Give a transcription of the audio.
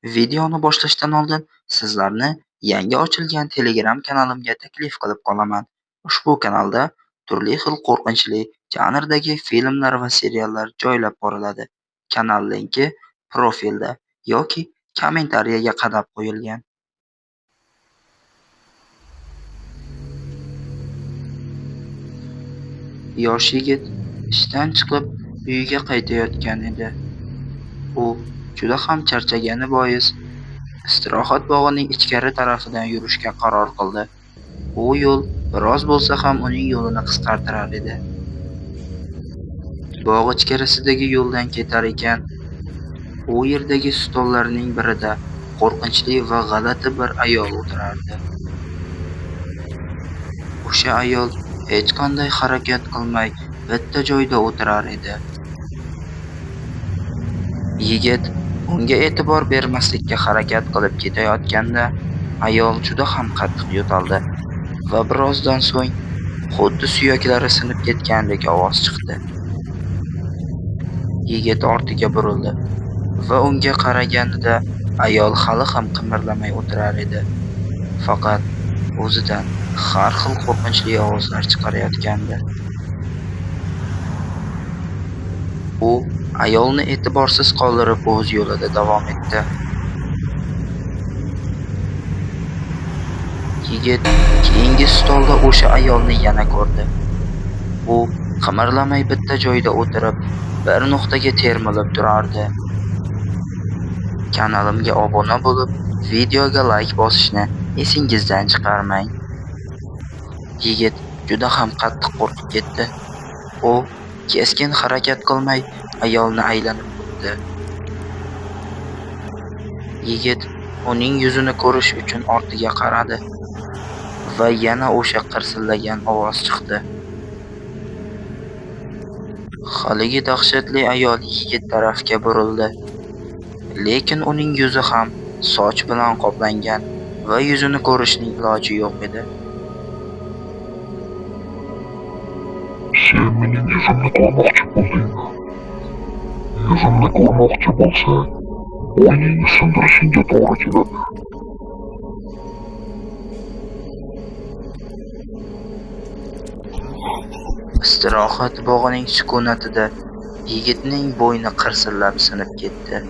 Videoni boshlashdan oldin sizlarni yangi ochilgan Telegram kanalimga taklif qilib qolaman. Ushbu kanalda turli xil qo'rqinchli janrdagi filmlar va seriallar joylab boriladi. Kanal linki profilda yoki kommentariyaga qadab qo'yilgan. Yosh yigit ishdan chiqib uyiga qaytayotgan edi. U juda ham charchagani bois istirohat bog'ining ichkari tarafidan yurishga qaror qildi. Bu yo'l biroz bo'lsa ham uning yo'lini qisqartirar edi. Bog' ichkarisidagi yo'ldan ketar ekan, u yerdagi stollarning birida qo'rqinchli va g'alati bir ayol o'tirardi. O'sha ayol hech qanday harakat qilmay bitta joyda o'tirar edi. Yigit unga e'tibor bermaslikka harakat qilib ketayotganda, ayol juda ham qattiq yo'taldi va birozdan so'ng xuddi suyaklari sinib ketgandek ovoz chiqdi. Yigit ortiga burildi va unga qaraganida ayol hali ham qimirlamay o'tirar edi. Faqat o'zidan har xil qo'rqinchli ovozlar chiqarayotgandi. U ayolni e'tiborsiz qoldirib o'z yo'lida davom etdi. Yigit keyingi stolda o'sha ayolni yana ko'rdi. U qimirlamay bitta joyda o'tirib, bir nuqtaga termilib turardi. Kanalimga obuna bo'lib, videoga like bosishni esingizdan chiqarmang. Yigit juda ham qattiq qo'rqib ketdi. U keskin harakat qilmay ayolni aylanib o'tdi. Yigit uning yuzini ko'rish uchun ortiga qaradi va yana o'sha qirsillagan ovoz chiqdi. Haligi dahshatli ayol yigit tarafga burildi, lekin uning yuzi ham soch bilan qoplangan va yuzini ko'rishning iloji yo'q edi. Sen mening yuzimni ko'rmoqchi bo'lding. Yuzimni ko'rmoqchi bo'lsang, o'yningni sindirishingga to'g'ri keladi. Istirohat bog'ining sukunatida yigitning bo'yni qirsillab sinib ketdi.